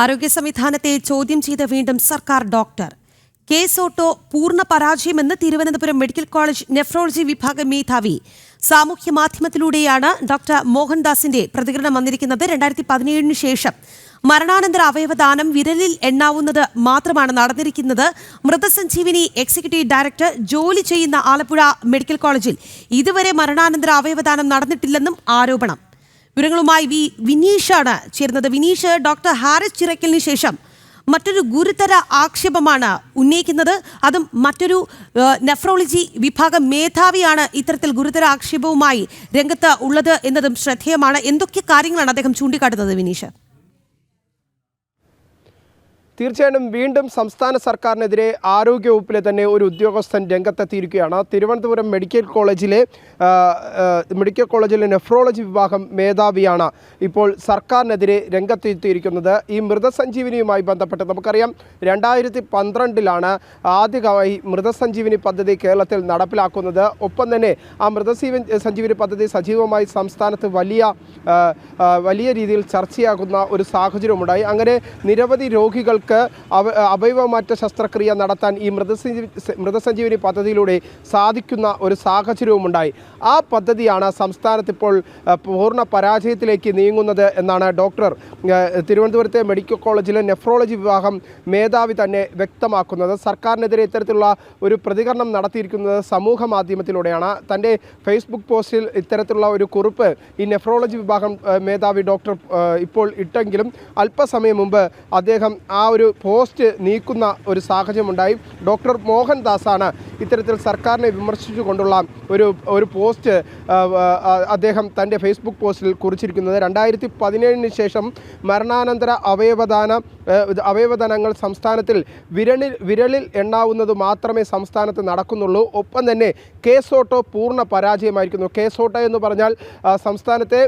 ആരോഗ്യ സംവിധാനത്തെ ചോദ്യം ചെയ്ത് വീണ്ടും സർക്കാർ ഡോക്ടർ. കേസ് ഓട്ടോ പൂർണ്ണ പരാജയമെന്ന് തിരുവനന്തപുരം മെഡിക്കൽ കോളേജ് നെഫ്രോളജി വിഭാഗം മേധാവി. സാമൂഹ്യ മാധ്യമത്തിലൂടെയാണ് ഡോക്ടർ മോഹൻദാസിന്റെ പ്രതികരണം വന്നിരിക്കുന്നത്. 2017 ശേഷം മരണാനന്തര അവയവദാനം വിരലിൽ എണ്ണാവുന്നത് മാത്രമാണ് നടന്നിരിക്കുന്നത്. മൃതസഞ്ജീവനി എക്സിക്യൂട്ടീവ് ഡയറക്ടർ ജോലി ചെയ്യുന്ന ആലപ്പുഴ മെഡിക്കൽ കോളേജിൽ ഇതുവരെ മരണാനന്തര അവയവദാനം നടന്നിട്ടില്ലെന്നും ആരോപണം. വിവരങ്ങളുമായി വിനീഷാണ് ചേരുന്നത്. വിനീഷ്, ഡോക്ടർ ഹാരിസ് ചിറക്കലിന് ശേഷം മറ്റൊരു ഗുരുതര ആക്ഷേപമാണ് ഉന്നയിക്കുന്നത്. അതും മറ്റൊരു നെഫ്രോളജി വിഭാഗം മേധാവിയാണ് ഇത്തരത്തിൽ ഗുരുതര ആക്ഷേപവുമായി രംഗത്ത് ഉള്ളത് എന്നതും ശ്രദ്ധേയമാണ്. എന്തൊക്കെ കാര്യങ്ങളാണ് അദ്ദേഹം ചൂണ്ടിക്കാട്ടുന്നത് വിനീഷ്? തീർച്ചയായും വീണ്ടും സംസ്ഥാന സർക്കാരിനെതിരെ ആരോഗ്യവകുപ്പിലെ തന്നെ ഒരു ഉദ്യോഗസ്ഥൻ രംഗത്തെത്തിയിരിക്കുകയാണ്. തിരുവനന്തപുരം മെഡിക്കൽ കോളേജിലെ നെഫ്രോളജി വിഭാഗം മേധാവിയാണ് ഇപ്പോൾ സർക്കാരിനെതിരെ രംഗത്തെത്തിയിരിക്കുന്നത്. ഈ മൃതസഞ്ജീവനിയുമായി ബന്ധപ്പെട്ട് നമുക്കറിയാം, 2012 ആദ്യമായി മൃതസഞ്ജീവനി പദ്ധതി കേരളത്തിൽ നടപ്പിലാക്കുന്നത്. ഒപ്പം തന്നെ ആ മൃതസഞ്ജീവനി പദ്ധതി സജീവമായി സംസ്ഥാനത്ത് വലിയ രീതിയിൽ ചർച്ചയാകുന്ന ഒരു സാഹചര്യമുണ്ടായി. അങ്ങനെ നിരവധി രോഗികൾ അവയവമാറ്റ ശസ്ത്രക്രിയ നടത്താൻ ഈ മൃതസഞ്ജീവനി പദ്ധതിയിലൂടെ സാധിക്കുന്ന ഒരു സാഹചര്യവുമുണ്ടായി. ആ പദ്ധതിയാണ് സംസ്ഥാനത്ത് ഇപ്പോൾ പൂർണ്ണ പരാജയത്തിലേക്ക് നീങ്ങുന്നത് എന്നാണ് തിരുവനന്തപുരത്തെ മെഡിക്കൽ കോളേജിലെ നെഫ്രോളജി വിഭാഗം മേധാവി തന്നെ വ്യക്തമാക്കുന്നത്. സർക്കാരിനെതിരെ ഇത്തരത്തിലുള്ള ഒരു പ്രതികരണം നടത്തിയിരിക്കുന്നത് സമൂഹ മാധ്യമത്തിലൂടെയാണ്. തൻ്റെ ഫേസ്ബുക്ക് പോസ്റ്റിൽ ഇത്തരത്തിലുള്ള ഒരു കുറിപ്പ് ഈ നെഫ്രോളജി വിഭാഗം മേധാവി ഡോക്ടർ ഇപ്പോൾ ഇട്ടെങ്കിലും അല്പസമയം മുമ്പ് അദ്ദേഹം ആ ഒരു പോസ്റ്റ് നീക്കുന്ന ഒരു സാഹചര്യമുണ്ടായി. ഡോക്ടർ മോഹൻദാസാണ് ഇത്തരത്തിൽ സർക്കാരിനെ വിമർശിച്ചുകൊണ്ടുള്ള ഒരു പോസ്റ്റ് അദ്ദേഹം തൻ്റെ ഫേസ്ബുക്ക് പോസ്റ്റിൽ കുറിച്ചിരിക്കുന്നത്. 2017 ശേഷം മരണാനന്തര അവയവദാനങ്ങൾ സംസ്ഥാനത്തിൽ വിരലിൽ എണ്ണാവുന്നത് മാത്രമേ സംസ്ഥാനത്ത് നടക്കുന്നുള്ളൂ. ഒപ്പം തന്നെ കേസ് ഓട്ടോ പൂർണ്ണ പരാജയമായിരിക്കുന്നു. കേസ് ഓട്ടോ എന്ന് പറഞ്ഞാൽ സംസ്ഥാനത്തെ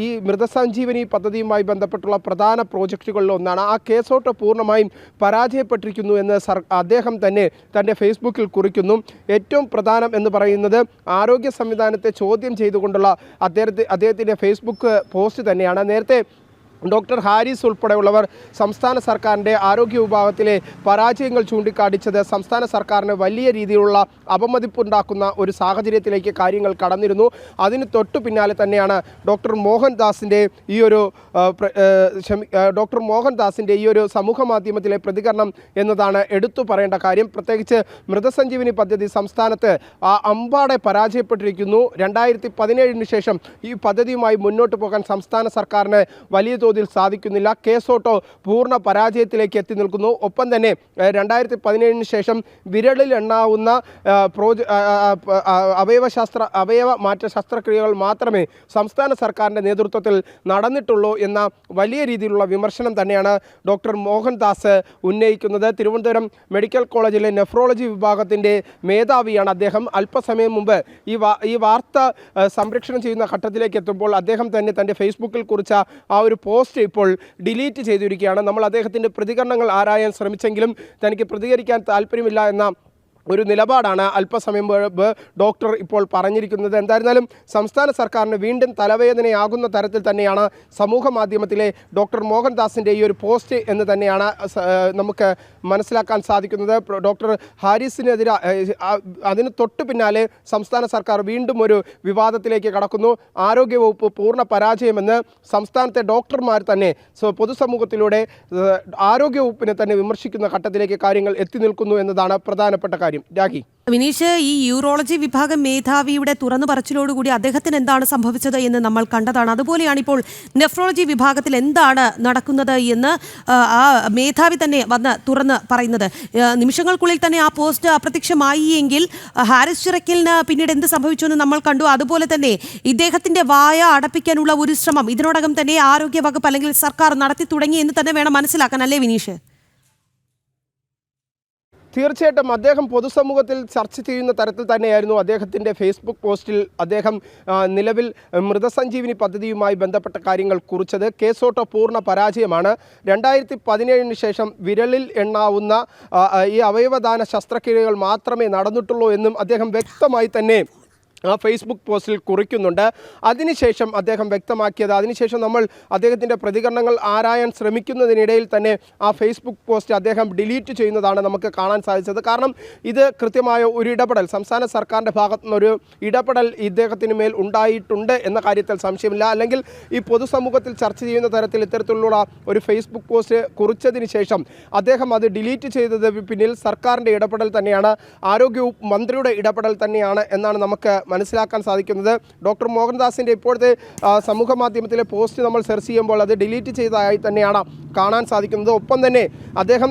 ഈ മൃതസഞ്ജീവനി പദ്ധതിയുമായി ബന്ധപ്പെട്ടുള്ള പ്രധാന പ്രോജക്റ്റുകളിൽ ഒന്നാണ്. ആ കേസ് ഓട്ടോ പൂർണ്ണമായും പരാജയപ്പെട്ടിരിക്കുന്നു എന്ന് അദ്ദേഹം തന്നെ തൻ്റെ ഫേസ്ബുക്കിൽ കുറിക്കുന്നു. ഏറ്റവും പ്രധാനം എന്ന് പറയുന്നത് ആരോഗ്യ സംവിധാനത്തെ ചോദ്യം ചെയ്തുകൊണ്ടുള്ള അദ്ദേഹത്തിൻ്റെ ഫേസ്ബുക്ക് പോസ്റ്റ് തന്നെയാണ്. നേരത്തെ ഡോക്ടർ ഹാരിസ് ഉൾപ്പെടെയുള്ളവർ സംസ്ഥാന സർക്കാരിൻ്റെ ആരോഗ്യ വിഭാഗത്തിലെ പരാജയങ്ങൾ ചൂണ്ടിക്കാണിച്ചത് സംസ്ഥാന സർക്കാരിന് വലിയ രീതിയിലുള്ള അപമതിപ്പുണ്ടാക്കുന്ന ഒരു സാഹചര്യത്തിലേക്ക് കാര്യങ്ങൾ കടന്നിരുന്നു. അതിന് തൊട്ടു പിന്നാലെ തന്നെയാണ് ഡോക്ടർ മോഹൻദാസിൻ്റെ ഈ ഒരു സമൂഹ മാധ്യമത്തിലെ പ്രതികരണം എന്നതാണ് എടുത്തു പറയേണ്ട കാര്യം. പ്രത്യേകിച്ച് മൃതസഞ്ജീവനി പദ്ധതി സംസ്ഥാനത്ത് അമ്പാടെ പരാജയപ്പെട്ടിരിക്കുന്നു. 2017 ശേഷം ഈ പദ്ധതിയുമായി മുന്നോട്ട് പോകാൻ സംസ്ഥാന സർക്കാരിന് വലിയ സാധിക്കുന്നില്ല. കേസ് ഓട്ടോ പൂർണ്ണ പരാജയത്തിലേക്ക് എത്തി നിൽക്കുന്നു. ഒപ്പം തന്നെ 2017 ശേഷം വിരലിൽ എണ്ണാവുന്ന അവയവ മാറ്റ ശസ്ത്രക്രിയകൾ മാത്രമേ സംസ്ഥാന സർക്കാരിൻ്റെ നേതൃത്വത്തിൽ നടന്നിട്ടുള്ളൂ എന്ന വലിയ രീതിയിലുള്ള വിമർശനം തന്നെയാണ് ഡോക്ടർ മോഹൻദാസ് ഉന്നയിക്കുന്നത്. തിരുവനന്തപുരം മെഡിക്കൽ കോളേജിലെ നെഫ്രോളജി വിഭാഗത്തിൻ്റെ മേധാവിയാണ് അദ്ദേഹം. അല്പസമയം മുമ്പ് ഈ വാർത്ത സംരക്ഷണം ചെയ്യുന്ന ഘട്ടത്തിലേക്ക് എത്തുമ്പോൾ അദ്ദേഹം തന്നെ തൻ്റെ ഫേസ്ബുക്കിൽ കുറിച്ച ആ ഒരു പോസ്റ്റ് ഇപ്പോൾ ഡിലീറ്റ് ചെയ്തിരിക്കുകയാണ്. നമ്മൾ അദ്ദേഹത്തിൻ്റെ പ്രതികരണങ്ങൾ ആരായാൻ ശ്രമിച്ചെങ്കിലും തനിക്ക് പ്രതികരിക്കാൻ താല്പര്യമില്ല എന്ന ഒരു നിലപാടാണ് അല്പസമയം മുമ്പ് ഡോക്ടർ ഇപ്പോൾ പറഞ്ഞിരിക്കുന്നത്. എന്തായിരുന്നാലും സംസ്ഥാന സർക്കാരിന് വീണ്ടും തലവേദനയാകുന്ന തരത്തിൽ തന്നെയാണ് സമൂഹ മാധ്യമത്തിലെ ഡോക്ടർ മോഹൻദാസിൻ്റെ ഈ ഒരു പോസ്റ്റ് എന്ന് തന്നെയാണ് നമുക്ക് മനസ്സിലാക്കാൻ സാധിക്കുന്നത്. ഡോക്ടർ ഹാരിസിനെതിരെ അതിന് തൊട്ടു പിന്നാലെ സംസ്ഥാന സർക്കാർ വീണ്ടും ഒരു വിവാദത്തിലേക്ക് കടക്കുന്നു. ആരോഗ്യവകുപ്പ് പൂർണ്ണ പരാജയമെന്ന് സംസ്ഥാനത്തെ ഡോക്ടർമാർ തന്നെ പൊതുസമൂഹത്തിലൂടെ ആരോഗ്യവകുപ്പിനെ തന്നെ വിമർശിക്കുന്ന ഘട്ടത്തിലേക്ക് കാര്യങ്ങൾ എത്തി നിൽക്കുന്നു എന്നതാണ് പ്രധാനപ്പെട്ട കാര്യം. വിനീഷ്, ഈ യൂറോളജി വിഭാഗം മേധാവിയുടെ തുറന്നു പറച്ചിലോടുകൂടി അദ്ദേഹത്തിന് എന്താണ് സംഭവിച്ചത് എന്ന് നമ്മൾ കണ്ടതാണ്. അതുപോലെയാണ് ഇപ്പോൾ നെഫ്രോളജി വിഭാഗത്തിൽ എന്താണ് നടക്കുന്നത് എന്ന് ആ മേധാവി തന്നെ വന്ന് തുറന്ന് പറയുന്നത്. നിമിഷങ്ങൾക്കുള്ളിൽ തന്നെ ആ പോസ്റ്റ് അപ്രത്യക്ഷമായി എങ്കിൽ ഹാരിസ് ചിറക്കലിന് പിന്നീട് എന്ത് സംഭവിച്ചു എന്ന് നമ്മൾ കണ്ടു. അതുപോലെ തന്നെ ഇദ്ദേഹത്തിന്റെ വായ അടപ്പിക്കാനുള്ള ഒരു ശ്രമം ഇതിനോടകം തന്നെ ആരോഗ്യ വകുപ്പ് അല്ലെങ്കിൽ സർക്കാർ നടത്തി തുടങ്ങി എന്ന് തന്നെ വേണം മനസ്സിലാക്കാൻ, അല്ലേ വിനീഷ്? തീർച്ചയായിട്ടും അദ്ദേഹം പൊതുസമൂഹത്തിൽ ചർച്ച ചെയ്യുന്ന തരത്തിൽ തന്നെയായിരുന്നു അദ്ദേഹത്തിൻ്റെ ഫേസ്ബുക്ക് പോസ്റ്റിൽ അദ്ദേഹം നിലവിൽ മൃതസഞ്ജീവനി പദ്ധതിയുമായി ബന്ധപ്പെട്ട കാര്യങ്ങൾ കുറിച്ചത്. കേസ് ഓട്ടോ പൂർണ്ണ പരാജയമാണ്. 2017 ശേഷം വിരലിൽ എണ്ണാവുന്ന ഈ അവയവദാന ശസ്ത്രക്രിയകൾ മാത്രമേ നടന്നിട്ടുള്ളൂ എന്നും അദ്ദേഹം വ്യക്തമായി തന്നെ ഫേസ്ബുക്ക് പോസ്റ്റിൽ കുറിക്കുന്നുണ്ട്. അതിനുശേഷം അദ്ദേഹം വ്യക്തമാക്കിയത്, അതിനുശേഷം നമ്മൾ അദ്ദേഹത്തിൻ്റെ പ്രതികരണങ്ങൾ ആരായാൻ ശ്രമിക്കുന്നതിനിടയിൽ തന്നെ ആ ഫേസ്ബുക്ക് പോസ്റ്റ് അദ്ദേഹം ഡിലീറ്റ് ചെയ്യുന്നതാണ് നമുക്ക് കാണാൻ സാധിച്ചത്. കാരണം ഇത് കൃത്യമായ ഒരു ഇടപെടൽ, സംസ്ഥാന സർക്കാരിൻ്റെ ഭാഗത്തു നിന്നൊരു ഇടപെടൽ ഇദ്ദേഹത്തിന് മേൽ ഉണ്ടായിട്ടുണ്ട് എന്ന കാര്യത്തിൽ സംശയമില്ല. അല്ലെങ്കിൽ ഈ പൊതുസമൂഹത്തിൽ ചർച്ച ചെയ്യുന്ന തരത്തിൽ ഇത്തരത്തിലുള്ള ഒരു ഫേസ്ബുക്ക് പോസ്റ്റ് കുറിച്ചതിന് ശേഷം അദ്ദേഹം അത് ഡിലീറ്റ് ചെയ്തത് പിന്നിൽ സർക്കാരിൻ്റെ ഇടപെടൽ തന്നെയാണ്, ആരോഗ്യവകുപ്പ് മന്ത്രിയുടെ ഇടപെടൽ തന്നെയാണ് എന്നാണ് നമുക്ക് മനസ്സിലാക്കാൻ സാധിക്കുന്നത്. ഡോക്ടർ മോഹൻദാസിൻ്റെ ഇപ്പോഴത്തെ സമൂഹ മാധ്യമത്തിലെ പോസ്റ്റ് നമ്മൾ സെർച്ച് ചെയ്യുമ്പോൾ അത് ഡിലീറ്റ് ചെയ്തതായി തന്നെയാണ് കാണാൻ സാധിക്കുന്നത്. ഒപ്പം തന്നെ അദ്ദേഹം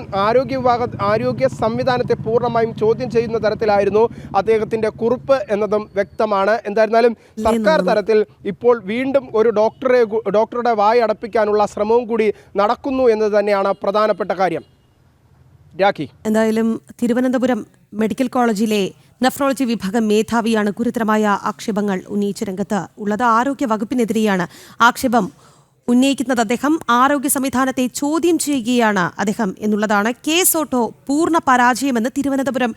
ആരോഗ്യ സംവിധാനത്തെ പൂർണ്ണമായും ചോദ്യം ചെയ്യുന്ന തരത്തിലായിരുന്നു അദ്ദേഹത്തിൻ്റെ കുറിപ്പ് എന്നതും വ്യക്തമാണ്. എന്തായിരുന്നാലും സർക്കാർ തലത്തിൽ ഇപ്പോൾ വീണ്ടും ഒരു ഡോക്ടറുടെ വായ അടപ്പിക്കാനുള്ള ശ്രമവും കൂടി നടക്കുന്നു എന്നത് തന്നെയാണ് പ്രധാനപ്പെട്ട കാര്യം. രാഖി, എന്തായാലും തിരുവനന്തപുരം മെഡിക്കൽ കോളേജിലെ നെഫ്രോളജി വിഭാഗം മേധാവിയാണ് ഗുരുതരമായ ആക്ഷേപങ്ങൾ ഉന്നയിച്ച രംഗത്ത് ഉള്ളത്. ആരോഗ്യ വകുപ്പിനെതിരെയാണ് ആക്ഷേപം ഉന്നയിക്കുന്നത്. അദ്ദേഹം ആരോഗ്യ സംവിധാനത്തെ ചോദ്യം ചെയ്യുകയാണ് അദ്ദേഹം എന്നുള്ളതാണ്. കേസ് ഓട്ടോ പൂർണ്ണ പരാജയമെന്ന് തിരുവനന്തപുരം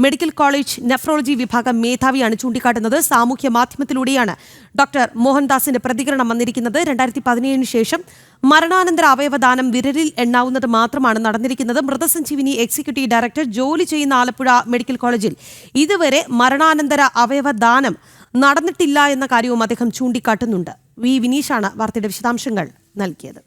മെഡിക്കൽ കോളേജ് നെഫ്രോളജി വിഭാഗം മേധാവിയാണ് ചൂണ്ടിക്കാട്ടുന്നത്. സാമൂഹ്യ മാധ്യമത്തിലൂടെയാണ് ഡോക്ടർ മോഹൻദാസിന്റെ പ്രതികരണം വന്നിരിക്കുന്നത്. 2017 ശേഷം മരണാനന്തര അവയവദാനം വിരലിൽ എണ്ണാവുന്നത് മാത്രമാണ് നടന്നിരിക്കുന്നത്. മൃതസഞ്ജീവിനി എക്സിക്യൂട്ടീവ് ഡയറക്ടർ ജോലി ചെയ്യുന്ന ആലപ്പുഴ മെഡിക്കൽ കോളേജിൽ ഇതുവരെ മരണാനന്തര അവയവദാനം നടന്നിട്ടില്ല എന്ന കാര്യവും അദ്ദേഹം ചൂണ്ടിക്കാട്ടുന്നുണ്ട്. വി വിനീഷാണ് വാർത്തയുടെ വിശദാംശങ്ങൾ നൽകിയത്.